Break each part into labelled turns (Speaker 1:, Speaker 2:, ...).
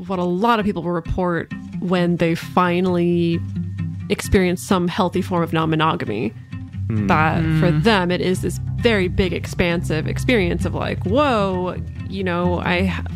Speaker 1: what a lot of people will report when they finally experience some healthy form of non-monogamy. That for them, it is this very big, expansive experience of like, whoa,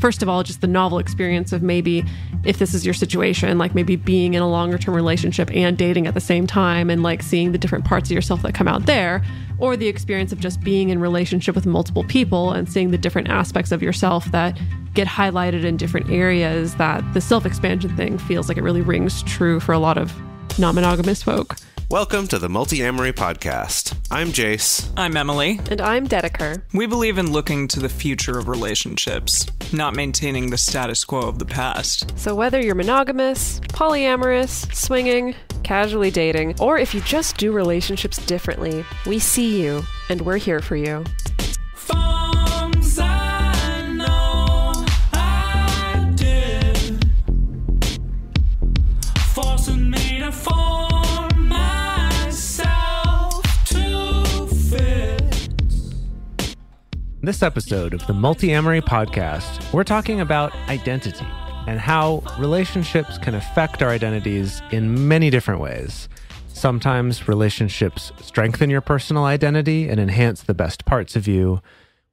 Speaker 1: first of all, just the novel experience of maybe if this is your situation, like maybe being in a longer term relationship and dating at the same time and like seeing the different parts of yourself that come out there, or the experience of just being in relationship with multiple people and seeing the different aspects of yourself that get highlighted in different areas, that the self-expansion thing feels like it really rings true for a lot of non-monogamous folk.
Speaker 2: Welcome to the Multiamory podcast. I'm Jase.
Speaker 3: I'm Emily.
Speaker 1: And I'm Dedeker.
Speaker 3: We believe in looking to the future of relationships, not maintaining the status quo of the past.
Speaker 1: So whether you're monogamous, polyamorous, swinging, casually dating, or if you just do relationships differently, we see you and we're here for you.
Speaker 4: This episode of the Multiamory podcast, we're talking about identity and how relationships can affect our identities in many different ways. Sometimes relationships strengthen your personal identity and enhance the best parts of you,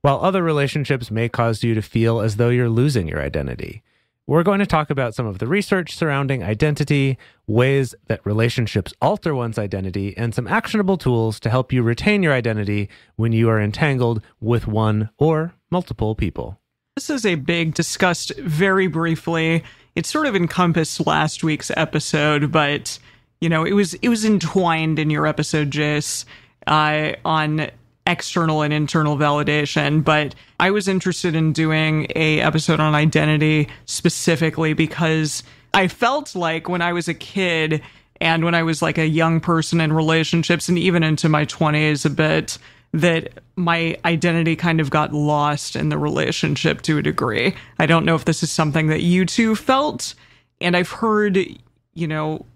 Speaker 4: while other relationships may cause you to feel as though you're losing your identity. We're going to talk about some of the research surrounding identity, ways that relationships alter one's identity, and some actionable tools to help you retain your identity when you are entangled with one or multiple people.
Speaker 3: This is a big, discussed very briefly. It sort of encompassed last week's episode, but, it was entwined in your episode, Jase, on external and internal validation, but I was interested in doing a episode on identity specifically because I felt like when I was a kid and when I was like a young person in relationships and even into my 20s a bit, that my identity kind of got lost in the relationship to a degree. I don't know if this is something that you two felt, and I've heard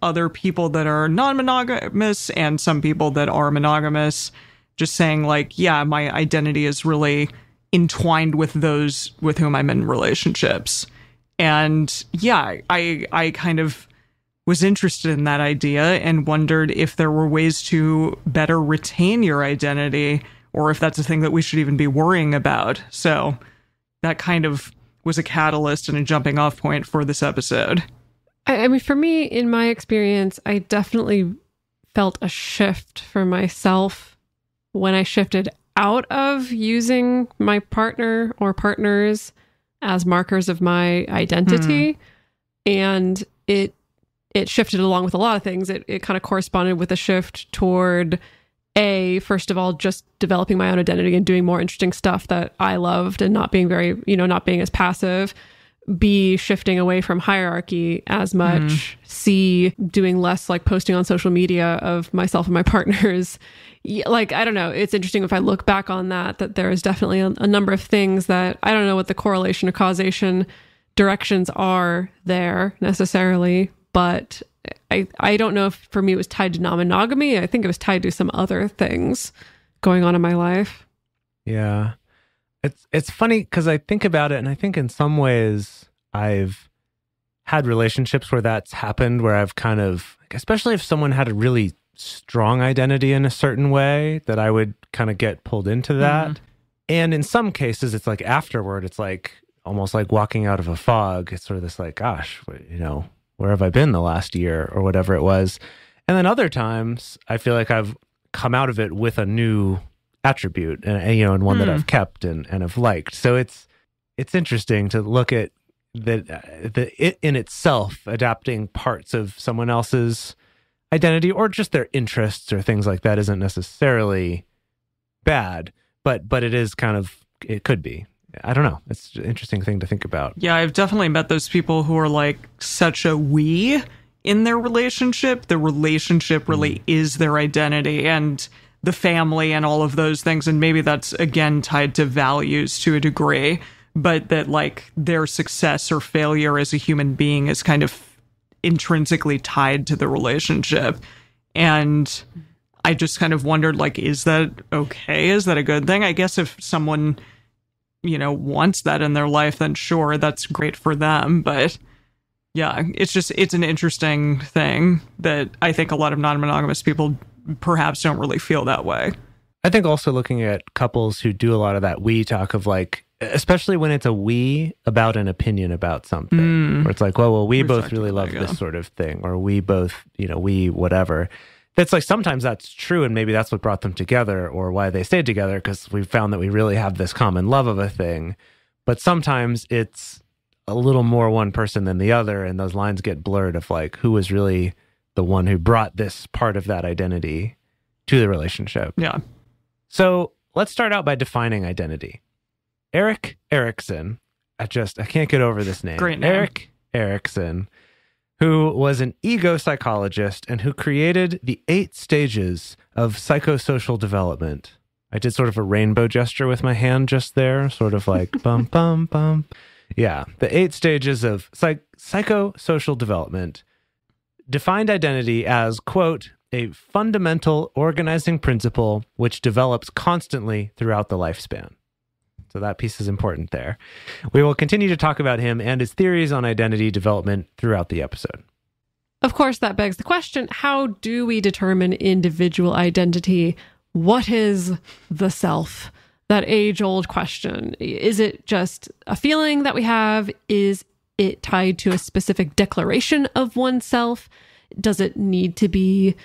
Speaker 3: other people that are non-monogamous and some people that are monogamous just saying like, yeah, my identity is really entwined with those with whom I'm in relationships. And yeah, I kind of was interested in that idea and wondered if there were ways to better retain your identity or if that's a thing that we should even be worrying about. So that kind of was a catalyst and a jumping off point for this episode.
Speaker 1: I mean, for me, in my experience, I definitely felt a shift for myself when I shifted out of using my partner or partners as markers of my identity. And it shifted along with a lot of things. It kind of corresponded with a shift toward first of all, just developing my own identity and doing more interesting stuff that I loved and not being not being as passive. B, shifting away from hierarchy as much. C, doing less like posting on social media of myself and my partners. Like, I don't know. It's interesting if I look back on that there is definitely a number of things that I don't know what the correlation or causation directions are there necessarily, but I don't know if for me it was tied to non-monogamy. I think it was tied to some other things going on in my life. Yeah.
Speaker 4: It's funny because I think about it and I think in some ways I've had relationships where that's happened, where I've kind of, especially if someone had a really strong identity in a certain way, that I would kind of get pulled into that. And in some cases, it's like afterward, it's like almost like walking out of a fog. It's sort of this like, gosh, where have I been the last year or whatever it was? And then other times I feel like I've come out of it with a new attribute and one that I've kept and have liked. So it's interesting to look at it in itself adapting parts of someone else's identity or just their interests or things like that isn't necessarily bad, but it is it could be. I don't know. It's an interesting thing to think about.
Speaker 3: Yeah, I've definitely met those people who are like such a we in their relationship. The relationship really is their identity and the family and all of those things. And maybe that's, again, tied to values to a degree, but that like their success or failure as a human being is kind of intrinsically tied to the relationship. And I just kind of wondered, like, is that okay? Is that a good thing? I guess if someone, wants that in their life, then sure, that's great for them. But Yeah, it's an interesting thing that I think a lot of non-monogamous people perhaps don't really feel that way.
Speaker 4: I think also looking at couples who do a lot of that we talk of like, especially when it's a we about an opinion about something, where it's like, well, we both really love this sort of thing, or we both, we whatever. That's like, sometimes that's true, and maybe that's what brought them together or why they stayed together, because we found that we really have this common love of a thing. But sometimes it's a little more one person than the other, and those lines get blurred of like, who was really the one who brought this part of that identity to the relationship.
Speaker 3: Yeah.
Speaker 4: So let's start out by defining identity. Erik Erikson, I can't get over this name.
Speaker 3: Great name.
Speaker 4: Erik Erikson, who was an ego psychologist and who created the 8 stages of psychosocial development. I did sort of a rainbow gesture with my hand just there, sort of like bum, bum, bum. Yeah, the 8 stages of psychosocial development defined identity as, quote, a fundamental organizing principle which develops constantly throughout the lifespan. So that piece is important there. We will continue to talk about him and his theories on identity development throughout the episode.
Speaker 1: Of course, that begs the question, how do we determine individual identity? What is the self? That age-old question. Is it just a feeling that we have? Is it tied to a specific declaration of oneself? Does it need to be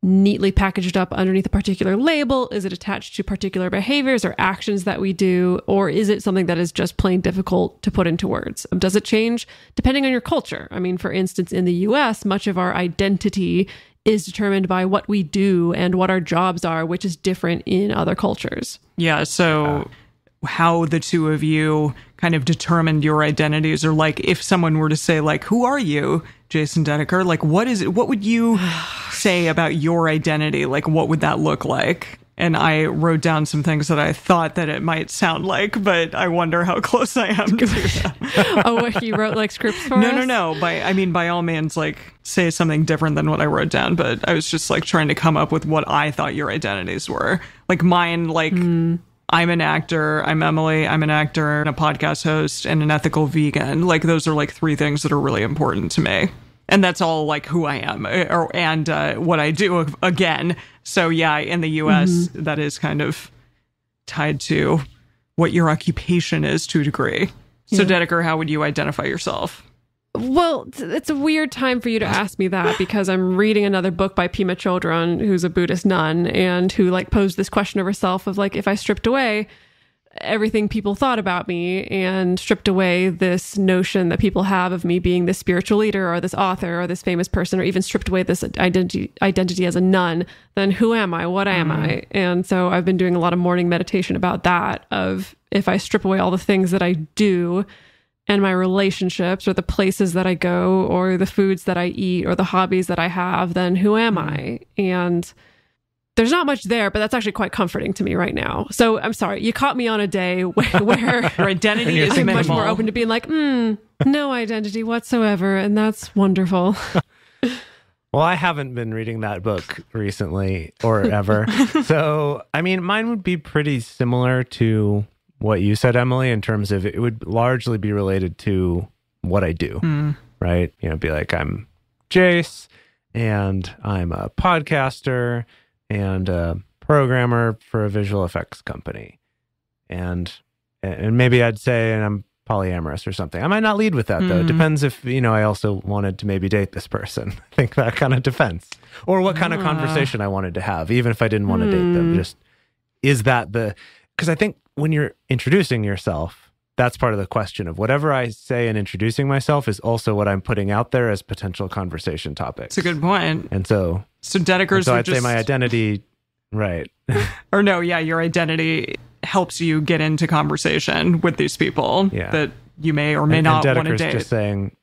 Speaker 1: neatly packaged up underneath a particular label? Is it attached to particular behaviors or actions that we do? Or is it something that is just plain difficult to put into words? Does it change depending on your culture? I mean, for instance, in the US, much of our identity is determined by what we do and what our jobs are, which is different in other cultures.
Speaker 3: Yeah, so how the two of you kind of determined your identities, or like if someone were to say like, who are you, Jason Dedeker? Like, what would you say about your identity? Like, what would that look like? And I wrote down some things that I thought that it might sound like, but I wonder how close I am to that.
Speaker 1: Oh, what, you wrote like scripts for us?
Speaker 3: No. By all means, like, say something different than what I wrote down, but I was just like trying to come up with what I thought your identities were. Like mine, like, I'm an actor, I'm Emily, I'm an actor and a podcast host and an ethical vegan. Like, those are like 3 things that are really important to me. And that's all like who I am and what I do again. So yeah, in the US, that is kind of tied to what your occupation is to a degree. So Dedeker, how would you identify yourself?
Speaker 1: Well, it's a weird time for you to ask me that, because I'm reading another book by Pema Chodron, who's a Buddhist nun, and who like posed this question of herself of like, if I stripped away everything people thought about me and stripped away this notion that people have of me being this spiritual leader or this author or this famous person, or even stripped away this identity as a nun, then who am I? What am I? And so I've been doing a lot of morning meditation about that, of if I strip away all the things that I do and my relationships or the places that I go or the foods that I eat or the hobbies that I have, then who am I? And there's not much there, but that's actually quite comforting to me right now. So I'm sorry, you caught me on a day where
Speaker 3: your identity is
Speaker 1: I'm much more open to being like, no identity whatsoever. And that's wonderful.
Speaker 4: Well, I haven't been reading that book recently or ever. So, I mean, mine would be pretty similar to what you said, Emily, in terms of it would largely be related to what I do, right? Be like, I'm Jase and I'm a podcaster and a programmer for a visual effects company. And maybe I'd say, and I'm polyamorous or something. I might not lead with that, though. It depends if, I also wanted to maybe date this person. I think that kind of depends. Or what kind of conversation I wanted to have, even if I didn't want to date them. Just, is that because I think when you're introducing yourself, that's part of the question of whatever I say in introducing myself is also what I'm putting out there as potential conversation topics.
Speaker 3: That's a good point.
Speaker 4: And so
Speaker 3: Dedeker's
Speaker 4: I'd say my identity, right.
Speaker 3: Or no, yeah, your identity helps you get into conversation with these people that you may or may not want to date.
Speaker 4: Just saying,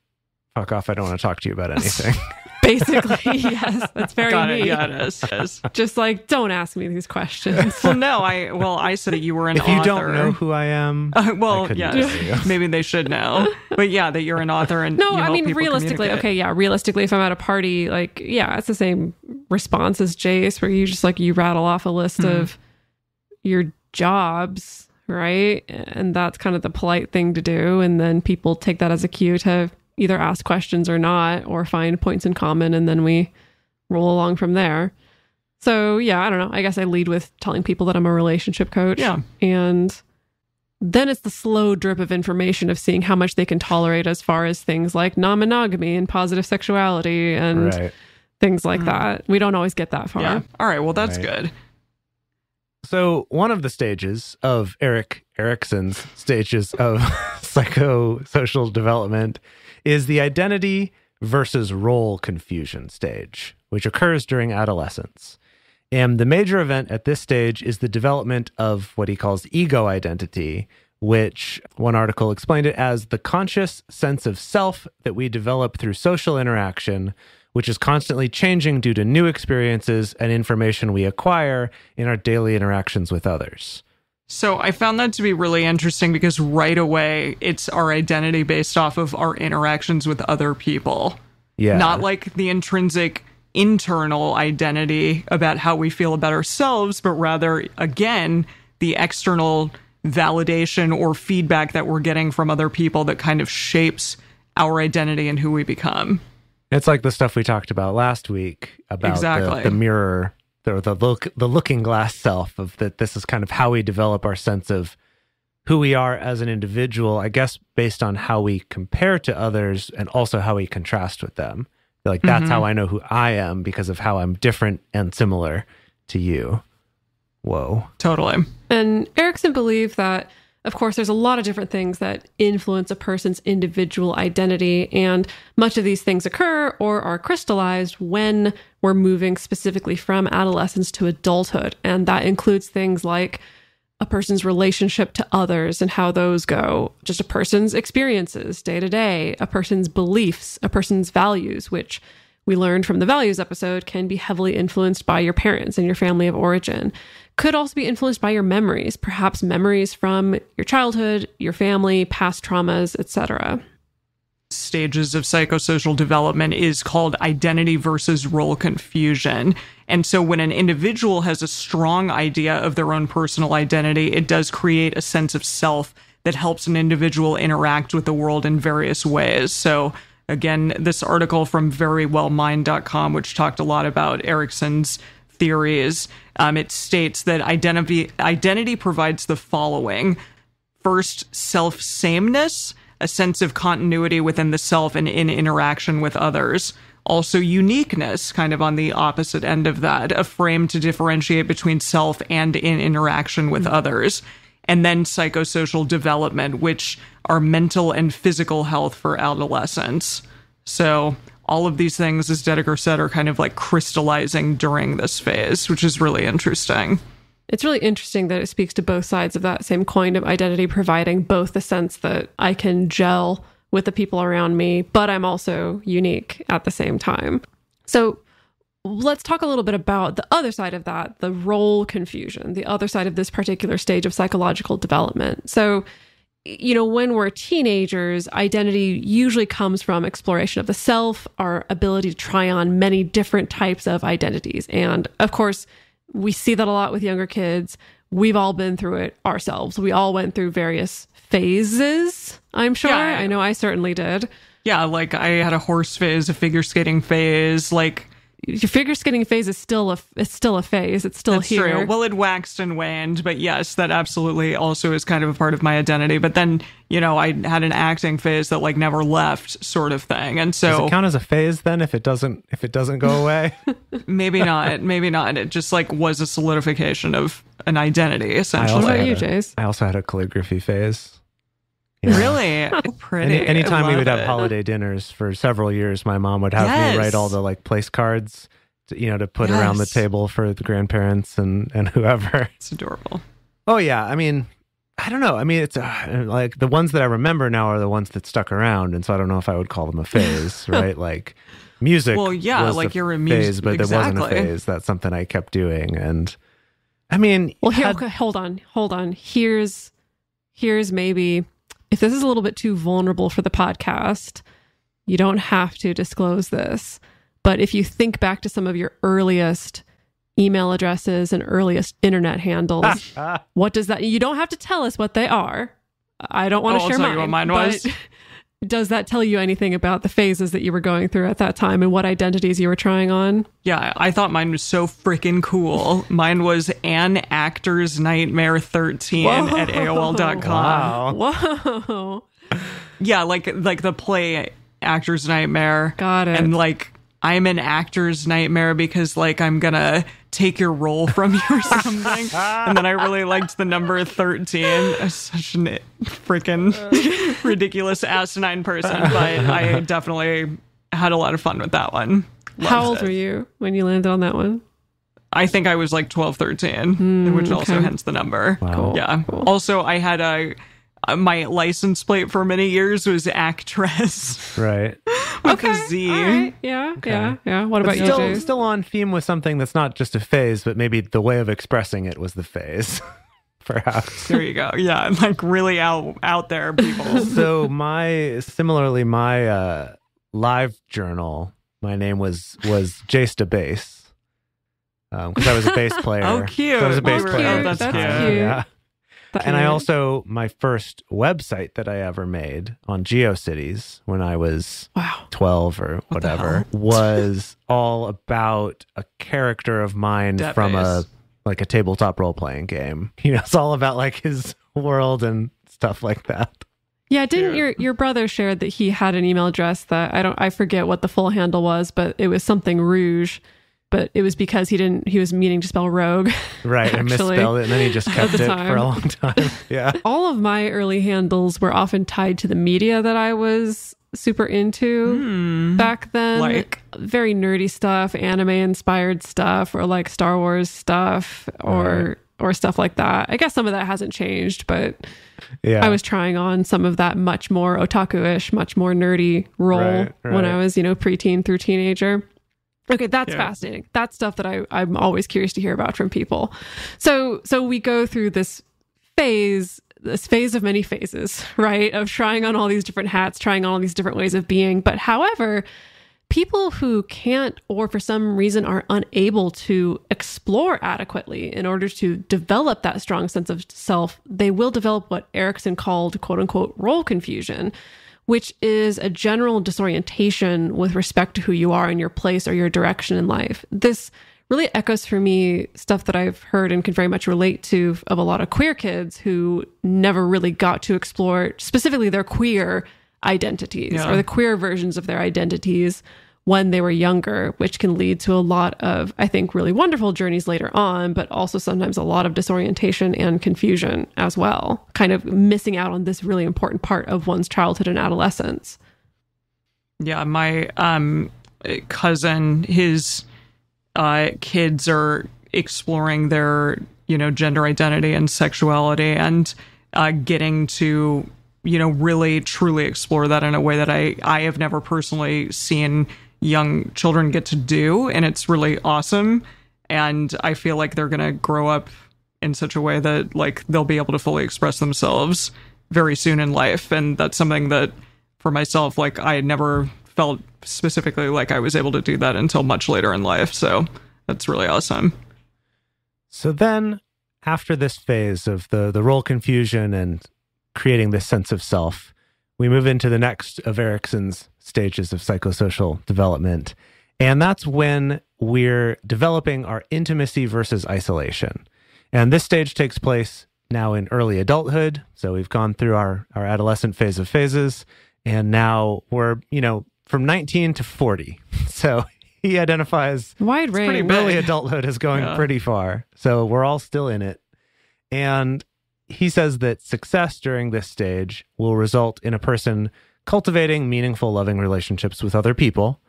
Speaker 4: fuck off, I don't want to talk to you about anything.
Speaker 1: Basically, yes. That's very me.
Speaker 3: Yeah, it is.
Speaker 1: Just like, don't ask me these questions.
Speaker 3: Well, no, I said that you were an author.
Speaker 4: If you don't know who I am,
Speaker 3: yes, maybe they should know. But yeah, that you're an author and
Speaker 1: no, I mean, realistically, realistically, if I'm at a party, like, it's the same response as Jase, where you just like, you rattle off a list of your jobs, right? And that's kind of the polite thing to do. And then people take that as a cue to, either ask questions or not, or find points in common, and then we roll along from there. So yeah, I don't know. I guess I lead with telling people that I'm a relationship coach.
Speaker 3: Yeah.
Speaker 1: And then it's the slow drip of information of seeing how much they can tolerate as far as things like non-monogamy and positive sexuality and things like that. We don't always get that far.
Speaker 3: Yeah. All right. Well, that's good.
Speaker 4: So one of the stages of Erik Erikson's stages of psychosocial development is the identity versus role confusion stage, which occurs during adolescence. And the major event at this stage is the development of what he calls ego identity, which one article explained it as the conscious sense of self that we develop through social interaction, which is constantly changing due to new experiences and information we acquire in our daily interactions with others.
Speaker 3: So I found that to be really interesting because right away, it's our identity based off of our interactions with other people.
Speaker 4: Yeah.
Speaker 3: Not like the intrinsic internal identity about how we feel about ourselves, but rather, again, the external validation or feedback that we're getting from other people that kind of shapes our identity and who we become.
Speaker 4: It's like the stuff we talked about last week about the mirror, the looking glass self, of that this is kind of how we develop our sense of who we are as an individual, I guess, based on how we compare to others and also how we contrast with them. Like, that's how I know who I am, because of how I'm different and similar to you. Whoa.
Speaker 3: Totally.
Speaker 1: And Erikson believed that, of course, there's a lot of different things that influence a person's individual identity, and much of these things occur or are crystallized when we're moving specifically from adolescence to adulthood. And that includes things like a person's relationship to others and how those go, just a person's experiences day to day, a person's beliefs, a person's values, which we learned from the values episode can be heavily influenced by your parents and your family of origin. Could also be influenced by your memories, perhaps memories from your childhood, your family, past traumas, etc.
Speaker 3: Stages of psychosocial development is called identity versus role confusion. And so when an individual has a strong idea of their own personal identity, it does create a sense of self that helps an individual interact with the world in various ways. So again, this article from verywellmind.com, which talked a lot about Erikson's theories, it states that identity provides the following. First, self-sameness, a sense of continuity within the self and in interaction with others. Also uniqueness, kind of on the opposite end of that, a frame to differentiate between self and in interaction with others. And then psychosocial development, which are mental and physical health for adolescents. So all of these things, as Dedeker said, are kind of like crystallizing during this phase, which is really interesting.
Speaker 1: It's really interesting that it speaks to both sides of that same coin of identity, providing both the sense that I can gel with the people around me, but I'm also unique at the same time. So let's talk a little bit about the other side of that, the role confusion, the other side of this particular stage of psychological development. So, you know, when we're teenagers, identity usually comes from exploration of the self, our ability to try on many different types of identities. And of course, we see that a lot with younger kids. We've all been through it ourselves. We all went through various phases, I'm sure.
Speaker 3: Yeah.
Speaker 1: I know I certainly did.
Speaker 3: Yeah, like I had a horse phase, a figure skating phase, like...
Speaker 1: Your figure skating phase is still a phase. It's still
Speaker 3: That's
Speaker 1: here.
Speaker 3: True. Well, it waxed and waned, but yes, that absolutely also is kind of a part of my identity. But then, you know, I had an acting phase that like never left, sort of thing. And so,
Speaker 4: does it count as a phase then if it doesn't go away?
Speaker 3: Maybe not. Maybe not. It just like was a solidification of an identity, essentially.
Speaker 1: What about you, Jase?
Speaker 4: I also had a calligraphy phase.
Speaker 3: Yeah. Really? Pretty.
Speaker 4: Anytime we would have holiday dinners for several years, my mom would have me write all the like place cards, to put around the table for the grandparents and whoever.
Speaker 3: It's adorable.
Speaker 4: Oh yeah, I mean, I don't know. I mean, it's like the ones that I remember now are the ones that stuck around, and so I don't know if I would call them a phase, right? Like music.
Speaker 3: Well, yeah,
Speaker 4: was
Speaker 3: like you're a
Speaker 4: phase, but
Speaker 3: exactly.
Speaker 4: there wasn't a phase. That's something I kept doing, and I mean,
Speaker 1: well, here, okay, hold on. Here's maybe. If this is a little bit too vulnerable for the podcast, you don't have to disclose this. But if you think back to some of your earliest email addresses and earliest internet handles, what does that... You don't have to tell us what they are. I don't want to share
Speaker 3: I'll tell you what mine was.
Speaker 1: does that tell you anything about the phases that you were going through at that time and what identities you were trying on?
Speaker 3: Yeah, I thought mine was so freaking cool. Mine was An Actor's Nightmare 13 at AOL.com.
Speaker 4: Wow.
Speaker 1: Whoa.
Speaker 3: Yeah, like the play Actor's Nightmare.
Speaker 1: Got it.
Speaker 3: And like, I'm an actor's nightmare because like I'm gonna take your role from you or something. And then I really liked the number 13. I'm such a freaking ridiculous asinine person, but I definitely had a lot of fun with that one.
Speaker 1: How old were you when you landed on that one?
Speaker 3: I think I was like 12, 13, which also hence the number.
Speaker 4: Wow.
Speaker 1: Cool.
Speaker 3: Yeah.
Speaker 1: Cool.
Speaker 3: Also, I had my license plate for many years was actress.
Speaker 4: Right.
Speaker 3: With a Z.
Speaker 1: All right. Yeah.
Speaker 4: Okay.
Speaker 1: Yeah. What about you, Jase?
Speaker 4: Still on theme with something that's not just a phase, but maybe the way of expressing it was the phase. Perhaps.
Speaker 3: There you go. Yeah, like really out there, people.
Speaker 4: So my live journal, my name was Jase to bass. Because I was a bass player.
Speaker 3: Oh, cute.
Speaker 4: So I was a bass
Speaker 1: Oh,
Speaker 4: player.
Speaker 1: cute.
Speaker 3: That's
Speaker 1: That's
Speaker 3: cute.
Speaker 1: cute.
Speaker 4: Yeah.
Speaker 1: That's
Speaker 4: And I
Speaker 1: cute.
Speaker 4: also, my first website that I ever made on GeoCities when I was
Speaker 1: Wow.
Speaker 4: 12 or whatever was all about a character of mine
Speaker 3: That
Speaker 4: from
Speaker 3: base.
Speaker 4: a tabletop role-playing game. You know, it's all about like his world and stuff like that.
Speaker 1: Yeah, didn't your brother shared that he had an email address that I forget what the full handle was, but it was something Rouge, but it was because he was meaning to spell rogue.
Speaker 4: Right, and
Speaker 1: Actually,
Speaker 4: misspelled it, and then he just kept
Speaker 1: the
Speaker 4: it
Speaker 1: time.
Speaker 4: for a long time. Yeah.
Speaker 1: All of my early handles were often tied to the media that I was super into back then.
Speaker 3: Like?
Speaker 1: Very nerdy stuff, anime inspired stuff, or like Star Wars stuff, or stuff like that. I guess some of that hasn't changed, but
Speaker 4: Yeah.
Speaker 1: I was trying on some of that much more otaku-ish, much more nerdy role
Speaker 4: Right.
Speaker 1: when I was, preteen through teenager. Okay, that's
Speaker 3: Yeah.
Speaker 1: fascinating. That's stuff that I'm always curious to hear about from people. So we go through this phase of many phases, right? Of trying on all these different hats, trying on all these different ways of being. But however, people who can't or for some reason are unable to explore adequately in order to develop that strong sense of self, they will develop what Erikson called quote unquote role confusion, which is a general disorientation with respect to who you are in your place or your direction in life. This really echoes for me stuff that I've heard and can very much relate to of a lot of queer kids who never really got to explore specifically their queer identities or the queer versions of their identities when they were younger, which can lead to a lot of, I think, really wonderful journeys later on, but also sometimes a lot of disorientation and confusion as well, kind of missing out on this really important part of one's childhood and adolescence.
Speaker 3: Yeah, my cousin, his kids are exploring their, gender identity and sexuality and getting to, really truly explore that in a way that I have never personally seen young children get to do. And it's really awesome. And I feel like they're going to grow up in such a way that like they'll be able to fully express themselves very soon in life. And that's something that for myself, like I had never felt specifically like I was able to do that until much later in life. So that's really awesome.
Speaker 4: So then, after this phase of the role confusion and creating this sense of self, we move into the next of Erikson's stages of psychosocial development. And that's when we're developing our intimacy versus isolation. And this stage takes place now in early adulthood. So we've gone through our adolescent phase of phases, and now we're, from 19 to 40. So he identifies
Speaker 1: Wide range.
Speaker 3: pretty big.
Speaker 4: early adulthood is going pretty far. So we're all still in it. And he says that success during this stage will result in a person cultivating meaningful, loving relationships with other people,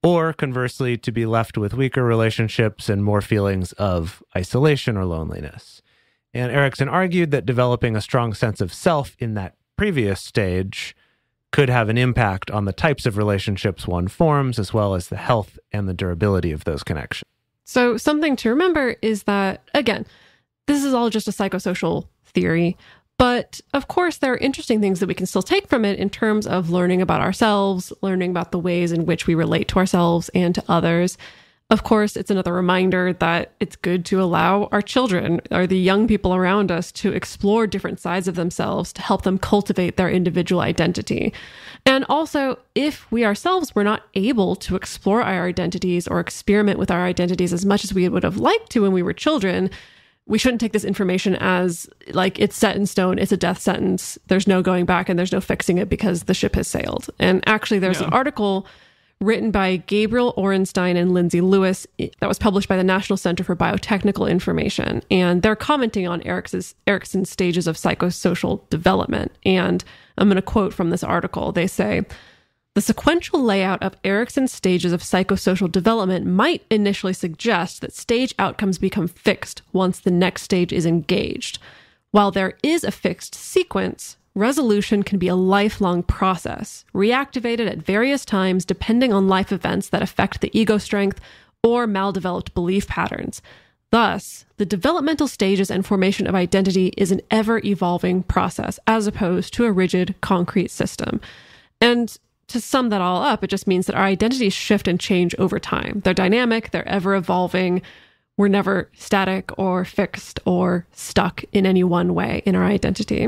Speaker 4: or conversely, to be left with weaker relationships and more feelings of isolation or loneliness. And Erikson argued that developing a strong sense of self in that previous stage could have an impact on the types of relationships one forms, as well as the health and the durability of those connections.
Speaker 1: So something to remember is that, again, this is all just a psychosocial theory, but of course there are interesting things that we can still take from it in terms of learning about ourselves, learning about the ways in which we relate to ourselves and to others. Of course, it's another reminder that it's good to allow our children or the young people around us to explore different sides of themselves to help them cultivate their individual identity. And also, if we ourselves were not able to explore our identities or experiment with our identities as much as we would have liked to when we were children, we shouldn't take this information as like it's set in stone, it's a death sentence, there's no going back and there's no fixing it because the ship has sailed. And actually, there's an article written by Gabriel Orenstein and Lindsay Lewis that was published by the National Center for Biotechnical Information. And they're commenting on Erikson's stages of psychosocial development. And I'm going to quote from this article. They say, "The sequential layout of Erikson's stages of psychosocial development might initially suggest that stage outcomes become fixed once the next stage is engaged. While there is a fixed sequence, resolution can be a lifelong process, reactivated at various times depending on life events that affect the ego strength or maldeveloped belief patterns. Thus, the developmental stages and formation of identity is an ever-evolving process as opposed to a rigid, concrete system." And to sum that all up, it just means that our identities shift and change over time. They're dynamic, they're ever-evolving. We're never static or fixed or stuck in any one way in our identity.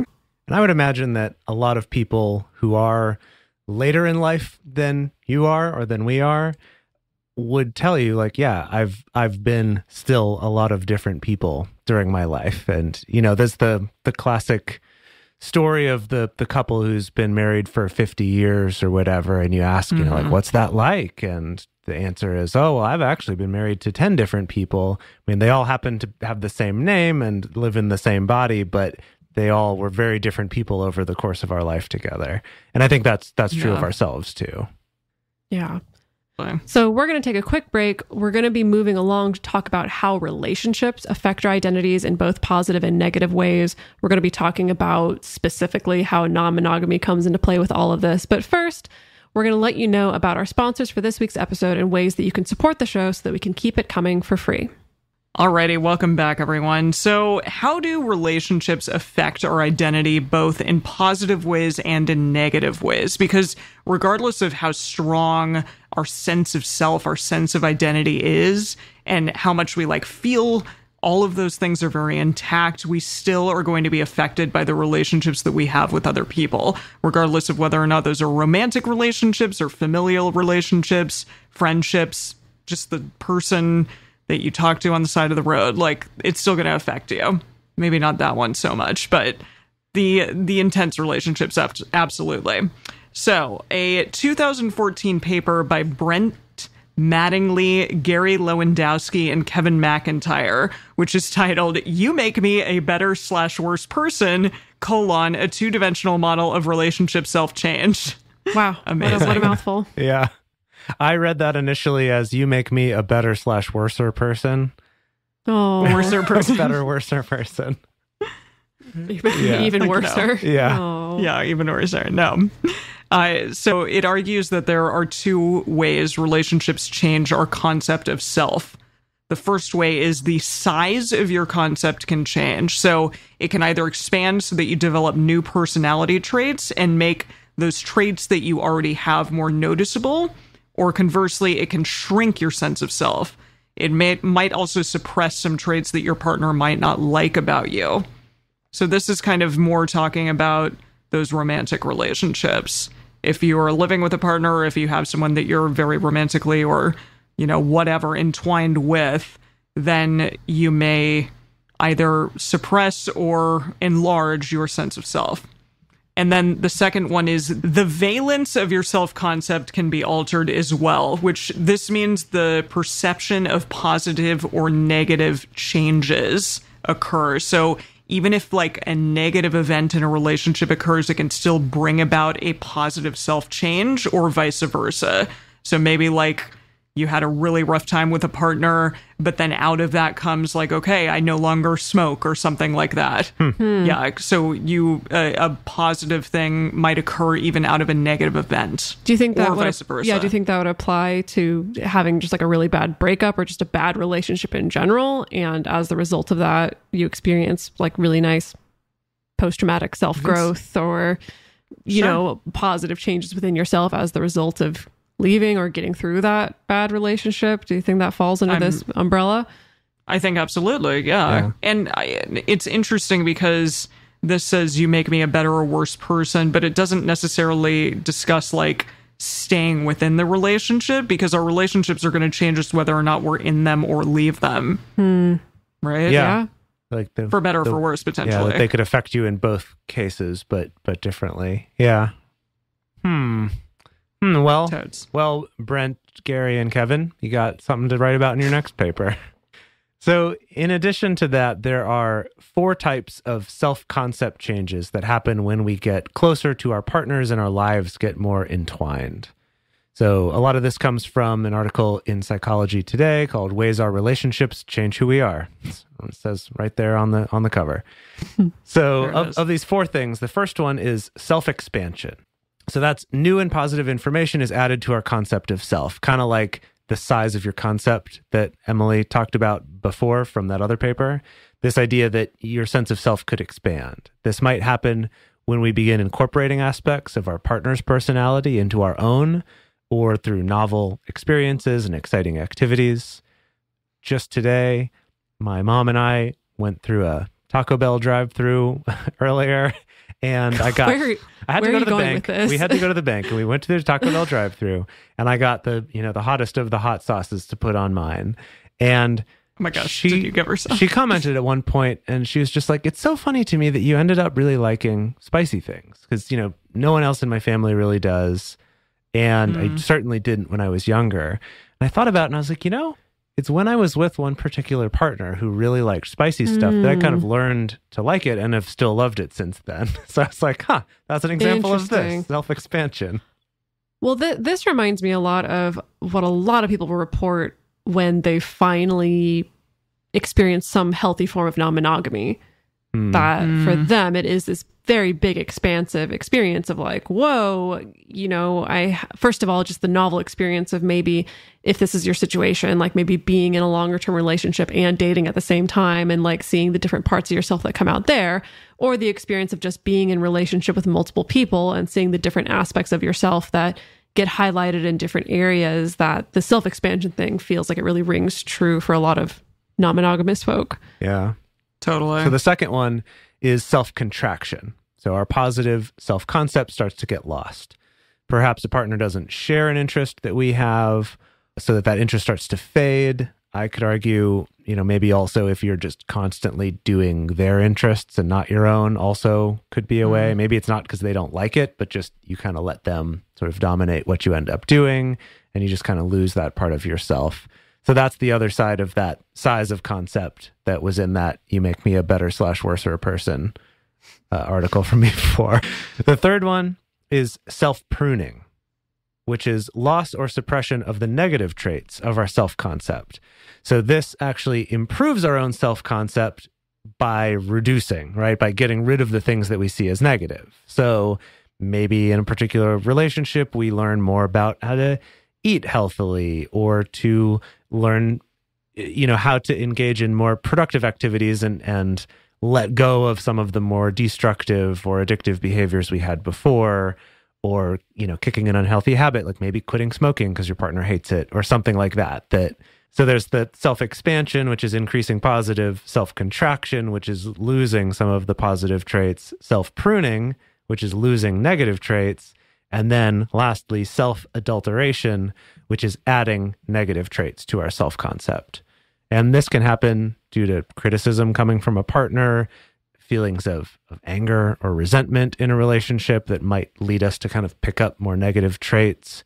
Speaker 4: And I would imagine that a lot of people who are later in life than you are or than we are would tell you, like, yeah, I've been still a lot of different people during my life. And, you know, there's the classic story of the couple who's been married for 50 years or whatever. And you ask, you know, like, what's that like? And the answer is, oh, well, I've actually been married to 10 different people. I mean, they all happen to have the same name and live in the same body, but they all were very different people over the course of our life together. And I think that's true of ourselves too.
Speaker 1: Yeah. So we're going to take a quick break. We're going to be moving along to talk about how relationships affect our identities in both positive and negative ways. We're going to be talking about specifically how non-monogamy comes into play with all of this. But first, we're going to let you know about our sponsors for this week's episode and ways that you can support the show so that we can keep it coming for free.
Speaker 3: Alrighty, welcome back, everyone. So how do relationships affect our identity both in positive ways and in negative ways? Because regardless of how strong our sense of self, our sense of identity is, and how much we feel, all of those things are very intact. We still are going to be affected by the relationships that we have with other people, regardless of whether or not those are romantic relationships or familial relationships, friendships, just the person that you talk to on the side of the road. It's still going to affect you. Maybe not that one so much, but the intense relationships, absolutely. So, a 2014 paper by Brent Mattingly, Gary Lewandowski, and Kevin McIntyre, which is titled, "You Make Me a Better/Worse Person, a two-dimensional model of relationship self-change."
Speaker 1: Wow.
Speaker 3: Amazing.
Speaker 1: What a mouthful.
Speaker 4: Yeah. I read that initially as "You make me a better/worser person."
Speaker 1: Oh,
Speaker 3: worser person.
Speaker 4: Better, worser person.
Speaker 1: Even worser.
Speaker 4: No. Yeah.
Speaker 1: Oh.
Speaker 3: Yeah, even worser. No. So it argues that there are two ways relationships change our concept of self. The first way is the size of your concept can change. So it can either expand so that you develop new personality traits and make those traits that you already have more noticeable, or conversely, it can shrink your sense of self. It might also suppress some traits that your partner might not like about you. So this is kind of more talking about those romantic relationships. If you are living with a partner, or if you have someone that you're very romantically or, whatever entwined with, then you may either suppress or enlarge your sense of self. And then the second one is the valence of your self-concept can be altered as well, which this means the perception of positive or negative changes occur. So even if a negative event in a relationship occurs, it can still bring about a positive self-change or vice versa. So maybe you had a really rough time with a partner, but then out of that comes okay, I no longer smoke or something like that. Yeah, so a positive thing might occur even out of a negative event.
Speaker 1: Do you think that would,
Speaker 3: vice versa?
Speaker 1: Yeah, do you think that would apply to having just a really bad breakup or just a bad relationship in general? And as the result of that, you experience really nice post-traumatic self-growth or, positive changes within yourself as the result of leaving or getting through that bad relationship? Do you think that falls under this umbrella?
Speaker 3: I think absolutely, yeah. And it's interesting because this says you make me a better or worse person, but it doesn't necessarily discuss like staying within the relationship, because our relationships are going to change us whether or not we're in them or leave them. Right?
Speaker 1: Yeah.
Speaker 4: Like
Speaker 3: for better or for worse, potentially.
Speaker 4: Yeah, they could affect you in both cases, but differently. Yeah. Well,
Speaker 3: Toads.
Speaker 4: Well, Brent, Gary, and Kevin, you got something to write about in your next paper. So in addition to that, there are 4 types of self-concept changes that happen when we get closer to our partners and our lives get more entwined. So a lot of this comes from an article in Psychology Today called Ways Our Relationships Change Who We Are. It says right there on the cover. So of these 4 things, the first one is self-expansion. So that's new and positive information is added to our concept of self, kind of like the size of your concept that Emily talked about before from that other paper. This idea that your sense of self could expand. This might happen when we begin incorporating aspects of our partner's personality into our own, or through novel experiences and exciting activities. Just today, my mom and I went through a Taco Bell drive-through earlier, and I had to go to the bank. We had to go to the bank, and we went to the Taco Bell drive-through, and I got the hottest of the hot sauces to put on mine. And
Speaker 3: oh my gosh, did you give her some?
Speaker 4: She commented at one point, and she was just like, "It's so funny to me that you ended up really liking spicy things, because no one else in my family really does, and I certainly didn't when I was younger." And I thought about it, and I was like, it's when I was with one particular partner who really liked spicy stuff that I kind of learned to like it and have still loved it since then. So I was like, that's an example of this, self-expansion.
Speaker 1: Well, this reminds me a lot of what a lot of people will report when they finally experience some healthy form of non-monogamy. That for them, it is this very big, expansive experience of like, whoa, first of all, just the novel experience of maybe if this is your situation, like maybe being in a longer term relationship and dating at the same time, and like seeing the different parts of yourself that come out there, or the experience of just being in relationship with multiple people and seeing the different aspects of yourself that get highlighted in different areas. That the self-expansion thing feels like it really rings true for a lot of non-monogamous folk.
Speaker 4: Yeah.
Speaker 3: Totally.
Speaker 4: So the second one is self-contraction. So our positive self-concept starts to get lost. Perhaps a partner doesn't share an interest that we have, so that interest starts to fade. I could argue, maybe also if you're just constantly doing their interests and not your own, also could be a way. Maybe it's not because they don't like it, but just you kind of let them sort of dominate what you end up doing, and you just kind of lose that part of yourself. So that's the other side of that size of concept that was in that "you make me a better / worser person" article from me before. The third one is self-pruning, which is loss or suppression of the negative traits of our self-concept. So this actually improves our own self-concept by reducing, right? By getting rid of the things that we see as negative. So maybe in a particular relationship, we learn more about how to eat healthily, or to learn, how to engage in more productive activities and let go of some of the more destructive or addictive behaviors we had before, or, kicking an unhealthy habit, like maybe quitting smoking because your partner hates it, or something like that. So there's the self-expansion, which is increasing positive, self-contraction, which is losing some of the positive traits, self-pruning, which is losing negative traits, and then lastly, self-adulteration, which is adding negative traits to our self-concept. And this can happen due to criticism coming from a partner, feelings of anger or resentment in a relationship that might lead us to kind of pick up more negative traits.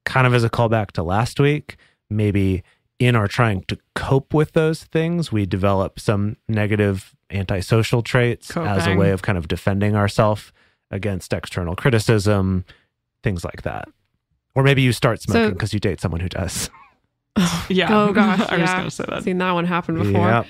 Speaker 4: Kind of as a callback to last week, maybe in our trying to cope with those things, we develop some negative antisocial traits as a way of kind of defending ourselves against external criticism, things like that. Or maybe you start smoking because you date someone who does.
Speaker 3: Yeah.
Speaker 1: Oh gosh.
Speaker 3: I was going to say that.
Speaker 1: Seen that one happen before.
Speaker 4: Yep.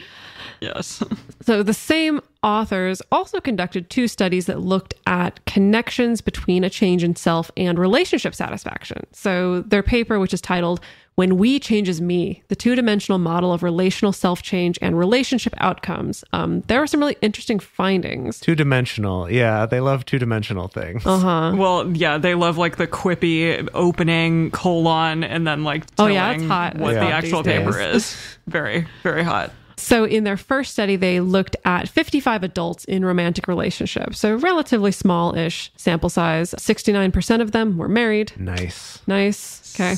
Speaker 3: Yes.
Speaker 1: So the same authors also conducted 2 studies that looked at connections between a change in self and relationship satisfaction. So their paper, which is titled When we changes me, the two-dimensional model of relational self-change and relationship outcomes. There are some really interesting findings.
Speaker 4: Two-dimensional. Yeah, they love two-dimensional things.
Speaker 3: Well, yeah, they love like the quippy opening colon and then like telling
Speaker 1: it's hot.
Speaker 3: what the
Speaker 1: Yeah.
Speaker 3: actual paper is. Very, very hot.
Speaker 1: So in their first study, they looked at 55 adults in romantic relationships. So relatively small-ish sample size. 69% of them were married.
Speaker 4: Nice.
Speaker 1: Okay.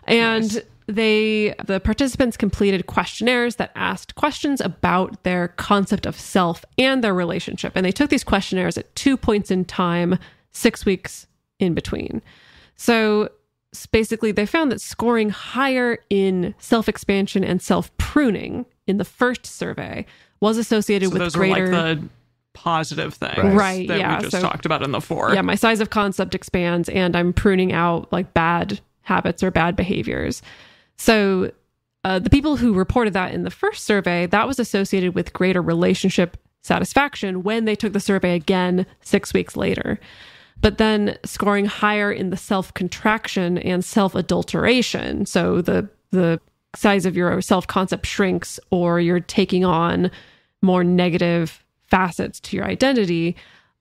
Speaker 1: And the participants completed questionnaires that asked questions about their concept of self and their relationship. And they took these questionnaires at 2 points in time, 6 weeks in between. So basically, they found that scoring higher in self-expansion and self-pruning in the first survey was associated with
Speaker 3: those
Speaker 1: greater...
Speaker 3: are like the positive things
Speaker 1: Right,
Speaker 3: that
Speaker 1: yeah.
Speaker 3: we just talked about in the 4.
Speaker 1: Yeah, my size of concept expands and I'm pruning out like bad habits or bad behaviors. So the people who reported that in the first survey, that was associated with greater relationship satisfaction when they took the survey again 6 weeks later. But then scoring higher in the self-contraction and self-adulteration, so the size of your self-concept shrinks or you're taking on more negative facets to your identity,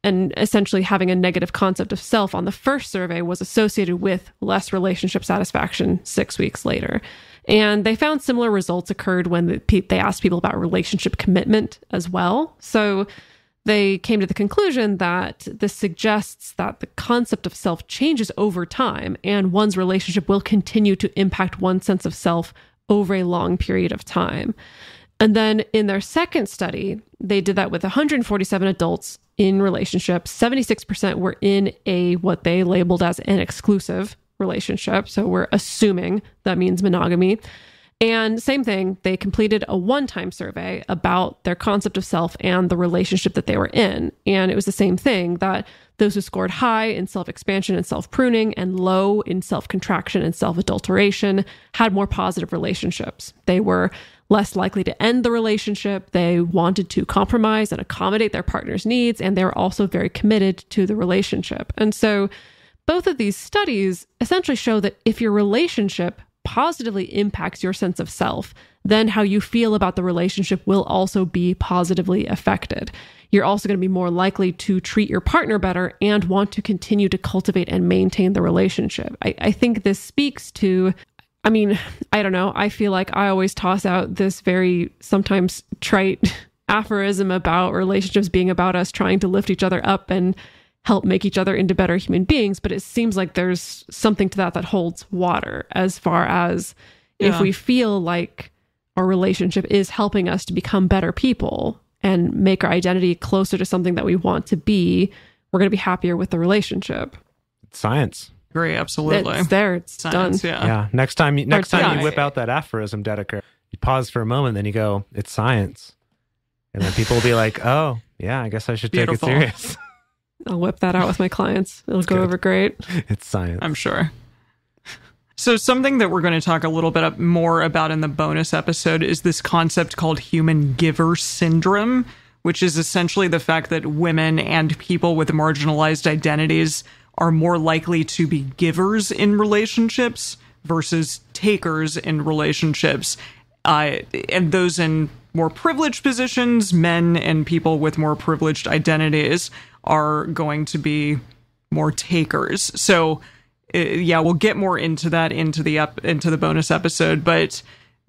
Speaker 1: and essentially having a negative concept of self on the first survey was associated with less relationship satisfaction 6 weeks later. And they found similar results occurred when they asked people about relationship commitment as well. So they came to the conclusion that this suggests that the concept of self changes over time and one's relationship will continue to impact one's sense of self over a long period of time. And then in their second study, they did that with 147 adults in relationships. 76% were in what they labeled as an exclusive relationship. So we're assuming that means monogamy. And same thing, they completed a one-time survey about their concept of self and the relationship that they were in. And it was the same thing, that those who scored high in self-expansion and self-pruning and low in self-contraction and self-adulteration had more positive relationships. They were less likely to end the relationship. They wanted to compromise and accommodate their partner's needs, and they were also very committed to the relationship. And so both of these studies essentially show that if your relationship positively impacts your sense of self, then how you feel about the relationship will also be positively affected. You're also going to be more likely to treat your partner better and want to continue to cultivate and maintain the relationship. I think this speaks to, I mean, I don't know. I feel like I always toss out this very sometimes trite aphorism about relationships being about us trying to lift each other up and help make each other into better human beings. But it seems like there's something to that holds water as far as if we feel like our relationship is helping us to become better people and make our identity closer to something that we want to be, we're going to be happier with the relationship.
Speaker 4: It's science.
Speaker 3: Agree, absolutely.
Speaker 1: It's there. It's
Speaker 3: Science,
Speaker 1: done.
Speaker 4: Yeah. Next time you whip out that aphorism, Dedeker, you pause for a moment, then you go, "It's science," and then people will be like, "Oh, yeah, I guess I should
Speaker 3: Beautiful.
Speaker 4: take it serious."
Speaker 1: I'll whip that out with my clients. It'll go over great.
Speaker 4: It's science.
Speaker 3: I'm sure. So something that we're going to talk a little bit more about in the bonus episode is this concept called human giver syndrome, which is essentially the fact that women and people with marginalized identities are more likely to be givers in relationships versus takers in relationships. And those in more privileged positions, men and people with more privileged identities, are going to be more takers. So, we'll get more into that into the bonus episode. But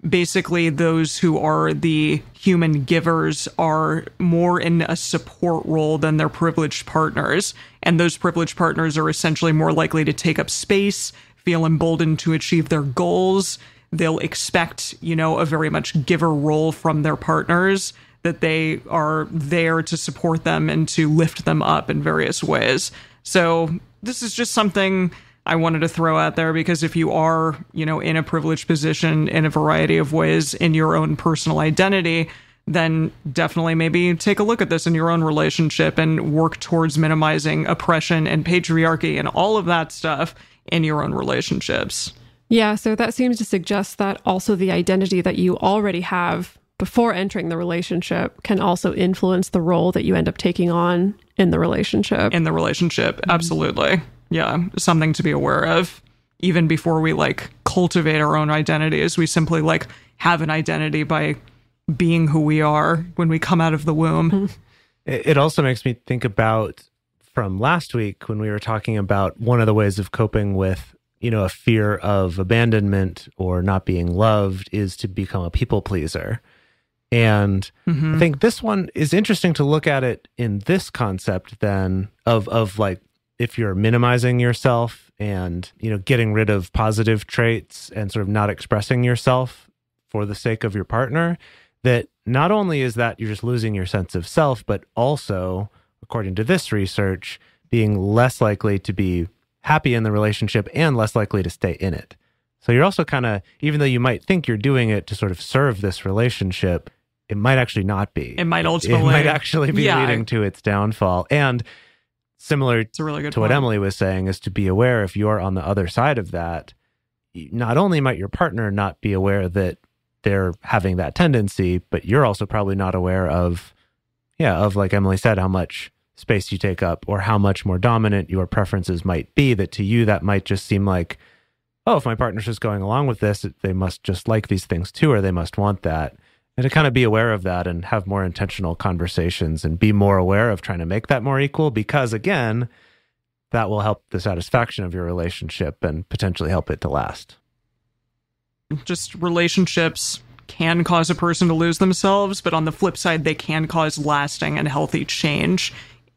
Speaker 3: basically, those who are the human givers are more in a support role than their privileged partners, and those privileged partners are essentially more likely to take up space, feel emboldened to achieve their goals. They'll expect, a very much giver role from their partners, that they are there to support them and to lift them up in various ways. So this is just something I wanted to throw out there, because if you are, in a privileged position in a variety of ways in your own personal identity, then definitely maybe take a look at this in your own relationship and work towards minimizing oppression and patriarchy and all of that stuff in your own relationships.
Speaker 1: Yeah, so that seems to suggest that also the identity that you already have before entering the relationship can also influence the role that you end up taking on in the relationship.
Speaker 3: Absolutely. Yeah, something to be aware of, even before we cultivate our own identities. We simply like have an identity by being who we are when we come out of the womb.
Speaker 4: It also makes me think about from last week when we were talking about one of the ways of coping with, a fear of abandonment or not being loved is to become a people pleaser. And I think this one is interesting to look at it in this concept then of like, if you're minimizing yourself and, getting rid of positive traits and sort of not expressing yourself for the sake of your partner, that not only is that you're just losing your sense of self, but also, according to this research, being less likely to be happy in the relationship and less likely to stay in it. So you're also kind of, even though you might think you're doing it to sort of serve this relationship, it might actually not be.
Speaker 3: It might
Speaker 4: actually be leading to its downfall. And similar
Speaker 3: to
Speaker 4: what Emily was saying is to be aware if you're on the other side of that, not only might your partner not be aware that they're having that tendency, but you're also probably not aware of like Emily said, how much space you take up or how much more dominant your preferences might be, that to you that might just seem like, oh, if my partner's just going along with this, they must just like these things too, or they must want that. And to kind of be aware of that and have more intentional conversations and be more aware of trying to make that more equal, because again, that will help the satisfaction of your relationship and potentially help it to last.
Speaker 3: Just relationships can cause a person to lose themselves, but on the flip side, they can cause lasting and healthy change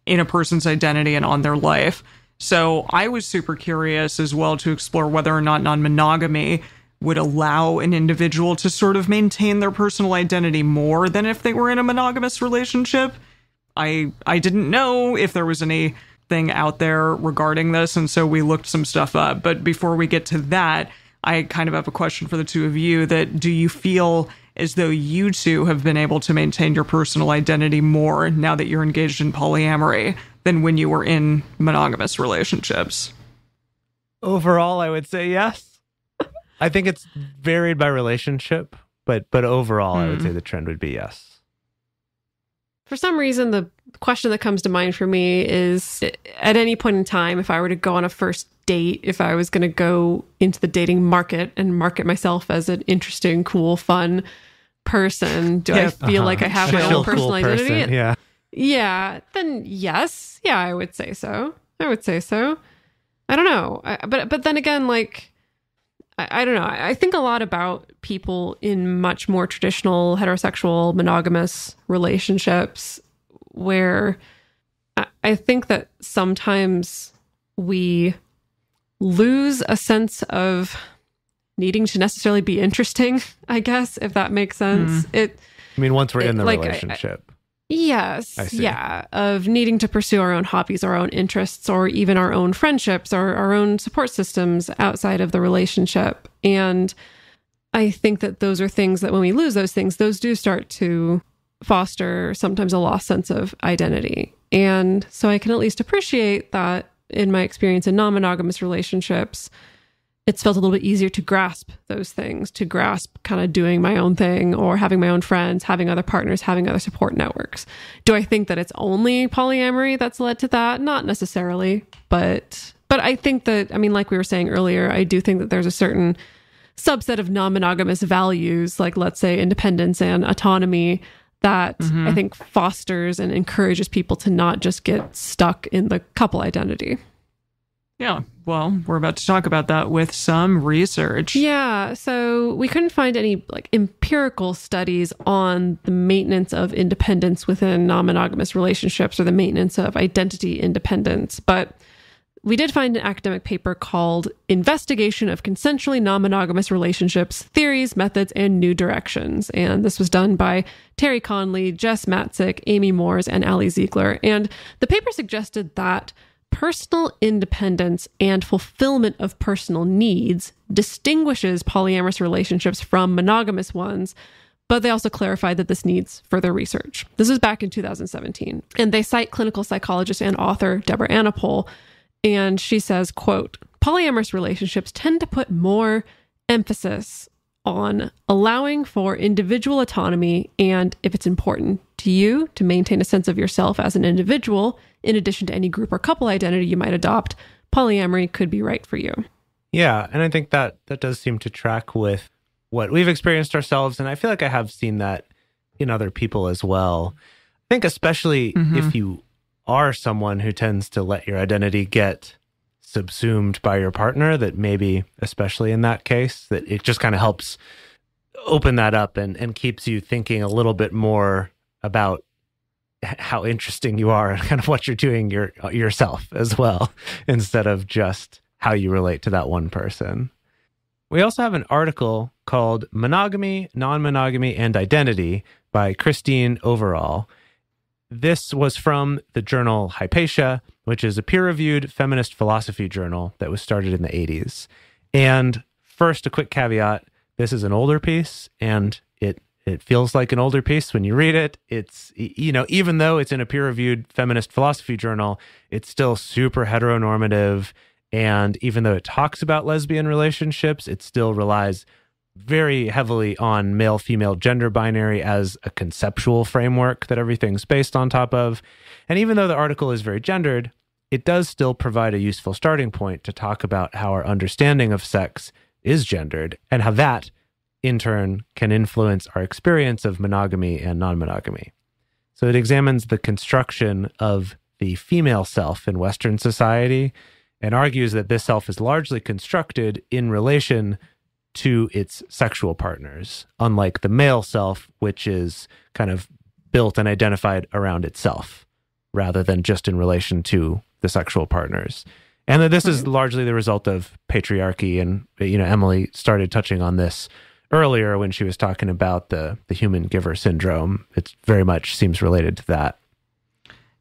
Speaker 3: in a person's identity and on their life. So I was super curious as well to explore whether or not non-monogamy would allow an individual to sort of maintain their personal identity more than if they were in a monogamous relationship. I didn't know if there was anything out there regarding this, and so we looked some stuff up. But before we get to that, I kind of have a question for the two of you. That do you feel as though you two have been able to maintain your personal identity more now that you're engaged in polyamory than when you were in monogamous relationships?
Speaker 4: Overall, I would say yes. I think it's varied by relationship, but overall, I would say the trend would be yes.
Speaker 1: For some reason, the question that comes to mind for me is, at any point in time, if I were to go on a first date, if I was going to go into the dating market and market myself as an interesting, cool, fun person, do I feel like I have my own personal identity? Yeah, then yes. Yeah, I would say so. I don't know. But then again, like, I don't know. I think a lot about people in much more traditional heterosexual monogamous relationships where I think that sometimes we lose a sense of needing to necessarily be interesting, I guess, if that makes sense.
Speaker 4: Once we're in the relationship.
Speaker 1: Yes. Yeah. Of needing to pursue our own hobbies, our own interests, or even our own friendships or our own support systems outside of the relationship. And I think that those are things that when we lose those things, those do start to foster sometimes a lost sense of identity. And so I can at least appreciate that in my experience in non-monogamous relationships, it's felt a little bit easier to grasp those things, to grasp kind of doing my own thing or having my own friends, having other partners, having other support networks. Do I think that it's only polyamory that's led to that? Not necessarily, but I think that, like we were saying earlier, I do think that there's a certain subset of non-monogamous values, like let's say independence and autonomy, that I think fosters and encourages people to not just get stuck in the couple identity.
Speaker 3: Yeah, well, we're about to talk about that with some research.
Speaker 1: Yeah, so we couldn't find any empirical studies on the maintenance of independence within non-monogamous relationships or the maintenance of identity independence, but we did find an academic paper called Investigation of Consensually Non-Monogamous Relationships, Theories, Methods, and New Directions. And this was done by Terry Conley, Jess Matlack, Amy Moores, and Ali Ziegler. And the paper suggested that personal independence and fulfillment of personal needs distinguishes polyamorous relationships from monogamous ones, but they also clarified that this needs further research. This is back in 2017. And they cite clinical psychologist and author Deborah Anapol, and she says, quote, polyamorous relationships tend to put more emphasis on allowing for individual autonomy, and if it's important to you to maintain a sense of yourself as an individual, in addition to any group or couple identity you might adopt, polyamory could be right for you.
Speaker 4: Yeah, and I think that does seem to track with what we've experienced ourselves, and I feel like I have seen that in other people as well. I think especially if you are someone who tends to let your identity get subsumed by your partner, that maybe, especially in that case, that it just kind of helps open that up and keeps you thinking a little bit more about how interesting you are and kind of what you're doing yourself as well, instead of just how you relate to that one person. We also have an article called Monogamy, Non-Monogamy, and Identity by Christine Overall. This was from the journal Hypatia, which is a peer-reviewed feminist philosophy journal that was started in the 80s. And first, a quick caveat, this is an older piece, and it feels like an older piece when you read it. It's, even though it's in a peer-reviewed feminist philosophy journal, it's still super heteronormative. And even though it talks about lesbian relationships, it still relies very heavily on male-female gender binary as a conceptual framework that everything's based on top of. And even though the article is very gendered, it does still provide a useful starting point to talk about how our understanding of sex is gendered and how that, in turn, can influence our experience of monogamy and non-monogamy. So it examines the construction of the female self in Western society and argues that this self is largely constructed in relation to its sexual partners, unlike the male self, which is kind of built and identified around itself, rather than just in relation to the sexual partners. And that this is largely the result of patriarchy. And, Emily started touching on this earlier when she was talking about the human giver syndrome. It very much seems related to that.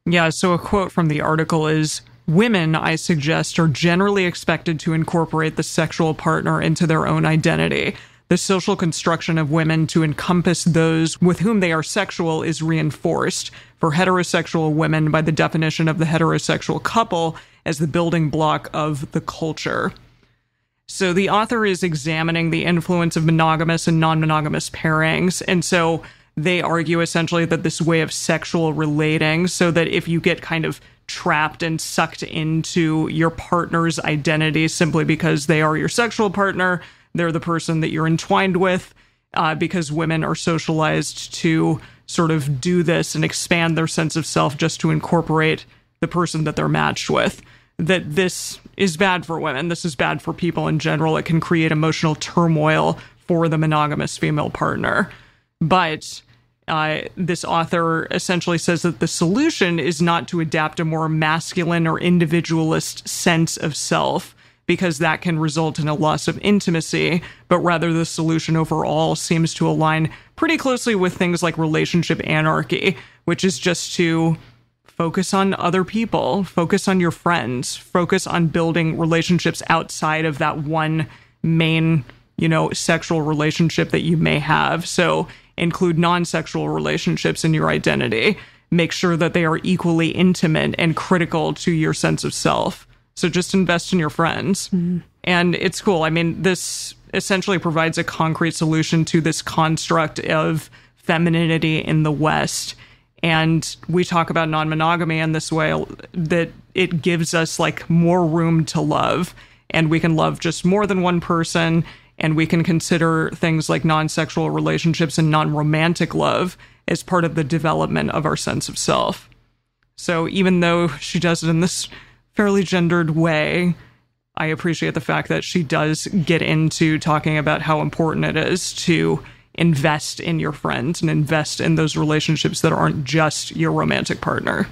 Speaker 3: Yeah, so a quote from the article is, "Women, I suggest, are generally expected to incorporate the sexual partner into their own identity. The social construction of women to encompass those with whom they are sexual is reinforced for heterosexual women by the definition of the heterosexual couple as the building block of the culture." So the author is examining the influence of monogamous and non-monogamous pairings. And so they argue essentially that this way of sexual relating, so that if you get kind of trapped and sucked into your partner's identity simply because they are your sexual partner, they're the person that you're entwined with, because women are socialized to sort of do this and expand their sense of self just to incorporate the person that they're matched with, that this is bad for women. This is bad for people in general. It can create emotional turmoil for the monogamous female partner. But this author essentially says that the solution is not to adapt a more masculine or individualist sense of self, because that can result in a loss of intimacy, but rather the solution overall seems to align pretty closely with things like relationship anarchy, which is just to focus on other people, focus on your friends, focus on building relationships outside of that one main, sexual relationship that you may have. So include non-sexual relationships in your identity. Make sure that they are equally intimate and critical to your sense of self. So just invest in your friends. Mm-hmm. And it's cool. I mean, this essentially provides a concrete solution to this construct of femininity in the West. And we talk about non-monogamy in this way, that it gives us like more room to love, and we can love just more than one person. And we can consider things like non-sexual relationships and non-romantic love as part of the development of our sense of self. So even though she does it in this fairly gendered way, I appreciate the fact that she does get into talking about how important it is to invest in your friends and invest in those relationships that aren't just your romantic partner.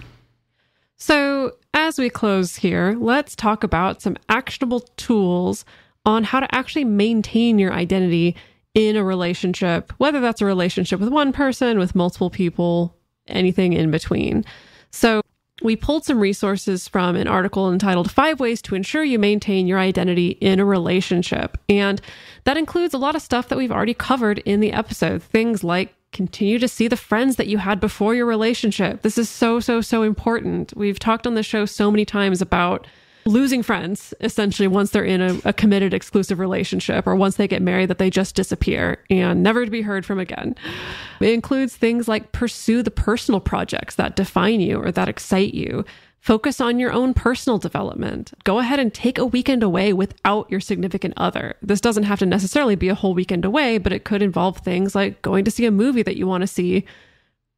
Speaker 1: So as we close here, let's talk about some actionable tools on how to actually maintain your identity in a relationship, whether that's a relationship with one person, with multiple people, anything in between. So we pulled some resources from an article entitled 5 Ways to Ensure You Maintain Your Identity in a Relationship. And that includes a lot of stuff that we've already covered in the episode. Things like continue to see the friends that you had before your relationship. This is so important. We've talked on the show so many times about losing friends, essentially, once they're in a committed exclusive relationship, or once they get married, that they just disappear and never to be heard from again. It includes things like pursue the personal projects that define you or that excite you. Focus on your own personal development. Go ahead and take a weekend away without your significant other. This doesn't have to necessarily be a whole weekend away, but it could involve things like going to see a movie that you want to see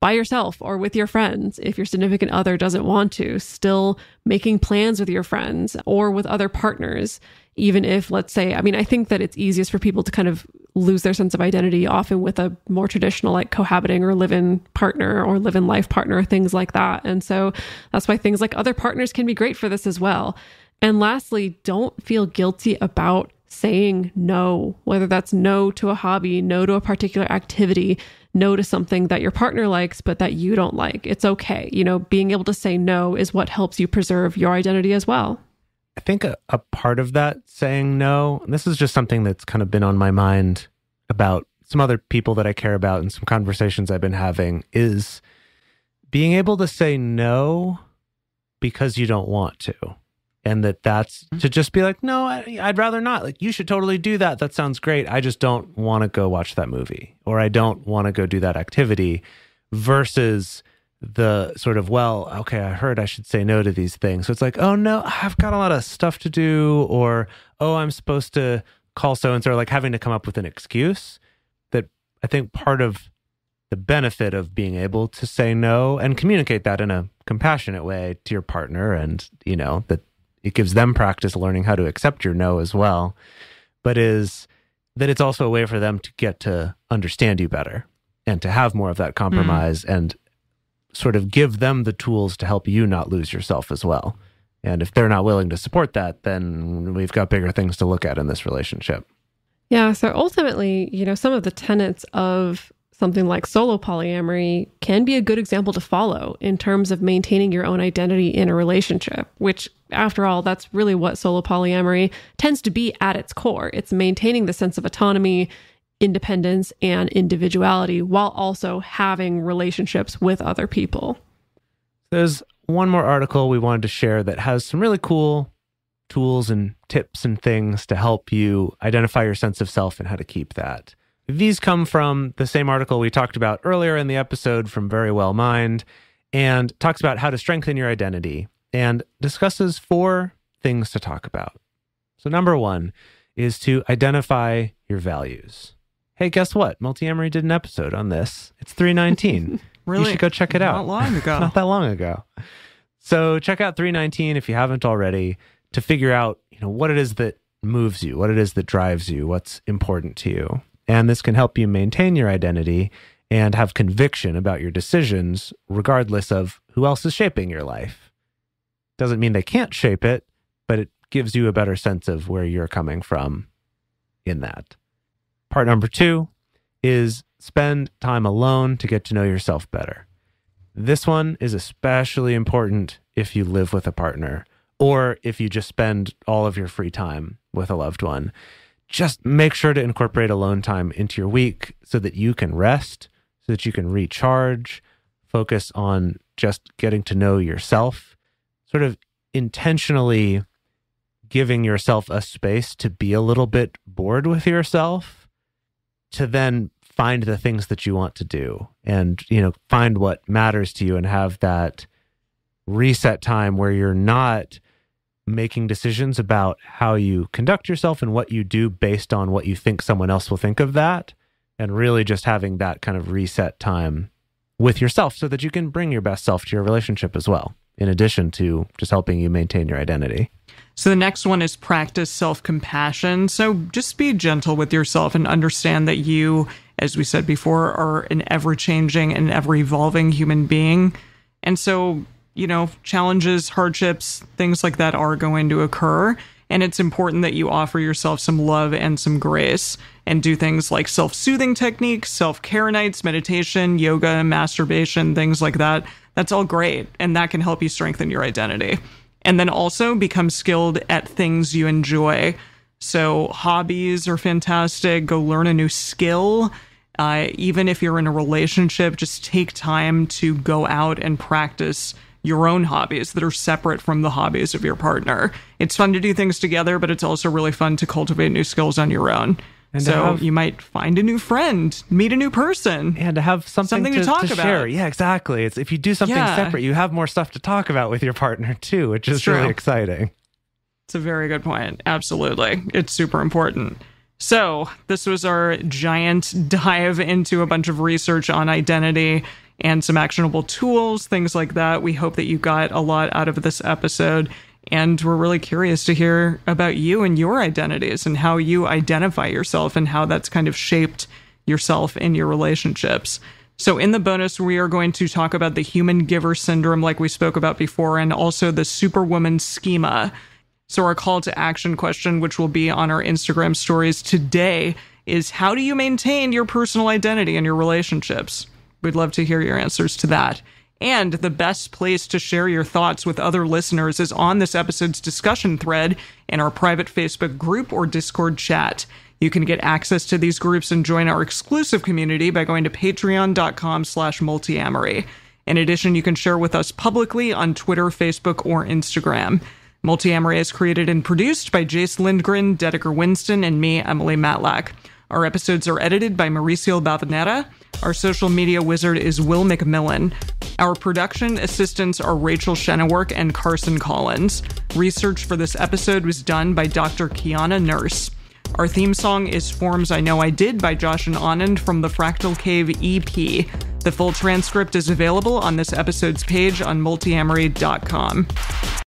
Speaker 1: by yourself or with your friends if your significant other doesn't want to. Still making plans with your friends or with other partners, even if, let's say, I think that it's easiest for people to kind of lose their sense of identity often with a more traditional like cohabiting or live-in partner or live-in life partner, things like that. And so that's why things like other partners can be great for this as well. And lastly, don't feel guilty about saying no, whether that's no to a hobby, no to a particular activity, no to something that your partner likes, but that you don't like. It's okay. Being able to say no is what helps you preserve your identity as well.
Speaker 4: I think a part of that saying no, and this is just something that's kind of been on my mind about some other people that I care about and some conversations I've been having, is being able to say no because you don't want to. And that's to just be like, no, I'd rather not. Like, you should totally do that. That sounds great. I just don't want to go watch that movie, or I don't want to go do that activity, versus the sort of, well, okay, I heard I should say no to these things. So it's like, oh no, I've got a lot of stuff to do, or, oh, I'm supposed to call so-and-so, like having to come up with an excuse. That I think part of the benefit of being able to say no and communicate that in a compassionate way to your partner, and, that it gives them practice learning how to accept your no as well, but is that it's also a way for them to get to understand you better and to have more of that compromise and sort of give them the tools to help you not lose yourself as well. And if they're not willing to support that, then we've got bigger things to look at in this relationship.
Speaker 1: Yeah. So ultimately, some of the tenets of something like solo polyamory can be a good example to follow in terms of maintaining your own identity in a relationship, which, after all, that's really what solo polyamory tends to be at its core. It's maintaining the sense of autonomy, independence, and individuality while also having relationships with other people.
Speaker 4: There's one more article we wanted to share that has some really cool tools and tips and things to help you identify your sense of self and how to keep that. These come from the same article we talked about earlier in the episode from Very Well Mind, and talks about how to strengthen your identity and discusses 4 things to talk about. So number 1 is to identify your values. Hey, guess what? Multiamory did an episode on this. It's 319.
Speaker 3: Really?
Speaker 4: You should go check it out.
Speaker 3: Not long ago.
Speaker 4: Not that long ago. So check out 319 if you haven't already, to figure out, what it is that moves you, what it is that drives you, what's important to you. And this can help you maintain your identity and have conviction about your decisions, regardless of who else is shaping your life. Doesn't mean they can't shape it, but it gives you a better sense of where you're coming from in that. Part number 2 is spend time alone to get to know yourself better. This one is especially important if you live with a partner, or if you just spend all of your free time with a loved one. Just make sure to incorporate alone time into your week so that you can rest, so that you can recharge, focus on just getting to know yourself, sort of intentionally giving yourself a space to be a little bit bored with yourself, to then find the things that you want to do and, find what matters to you and have that reset time where you're not making decisions about how you conduct yourself and what you do based on what you think someone else will think of that, and really just having that kind of reset time with yourself so that you can bring your best self to your relationship as well, in addition to just helping you maintain your identity.
Speaker 3: So the next one is practice self-compassion. So just be gentle with yourself and understand that you, as we said before, are an ever-changing and ever-evolving human being. And so, challenges, hardships, things like that are going to occur. And it's important that you offer yourself some love and some grace and do things like self-soothing techniques, self-care nights, meditation, yoga, masturbation, things like that. That's all great. And that can help you strengthen your identity. And then also become skilled at things you enjoy. So hobbies are fantastic. Go learn a new skill. Even if you're in a relationship, just take time to go out and practice your own hobbies that are separate from the hobbies of your partner. It's fun to do things together, but it's also really fun to cultivate new skills on your own.
Speaker 4: And
Speaker 3: so you might find a new friend, meet a new person.
Speaker 4: And to have something to talk about. Share. Yeah, exactly. It's if you do something separate, you have more stuff to talk about with your partner too, which is really exciting.
Speaker 3: It's a very good point. Absolutely. It's super important. So this was our giant dive into a bunch of research on identity and some actionable tools, things like that. We hope that you got a lot out of this episode. And we're really curious to hear about you and your identities and how you identify yourself and how that's kind of shaped yourself in your relationships. So in the bonus, we are going to talk about the human giver syndrome like we spoke about before, and also the superwoman schema. So our call to action question, which will be on our Instagram stories today, is how do you maintain your personal identity in your relationships? We'd love to hear your answers to that. And the best place to share your thoughts with other listeners is on this episode's discussion thread in our private Facebook group or Discord chat. You can get access to these groups and join our exclusive community by going to patreon.com/multiamory. In addition, you can share with us publicly on Twitter, Facebook, or Instagram. Multiamory is created and produced by Jase, Lindgren, Dedeker, Winston, and me, Emily Matlack. Our episodes are edited by Mauricio Balvanera. Our social media wizard is Will McMillan. Our production assistants are Rachel Shennework and Carson Collins. Research for this episode was done by Dr. Kiana Nurse. Our theme song is Forms I Know I Did by Josh and Anand from the Fractal Cave EP. The full transcript is available on this episode's page on multiamory.com.